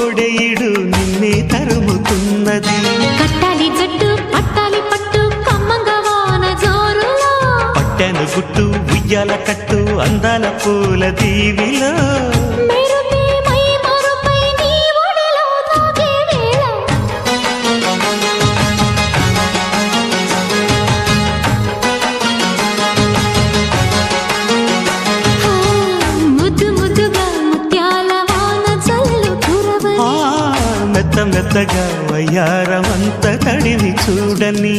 కోడెయిడు నిన్నే తరుముతున్నది. కట్టాలి జట్టు పట్టాలి పట్టు కమ్మంగా వాన జోరులో, పట్టెను గుట్టు ఉయ్యాల కట్టు అందాల పూల దీవిలో. మెరుపే మై మరుపై నీ ఒడిలో తాగే వేళ, ముద్దు ముద్దుగా ముత్యాల వాన జల్లు కురవని, మెత్త మెత్తగా వయ్యారమంత తడిని చూడని.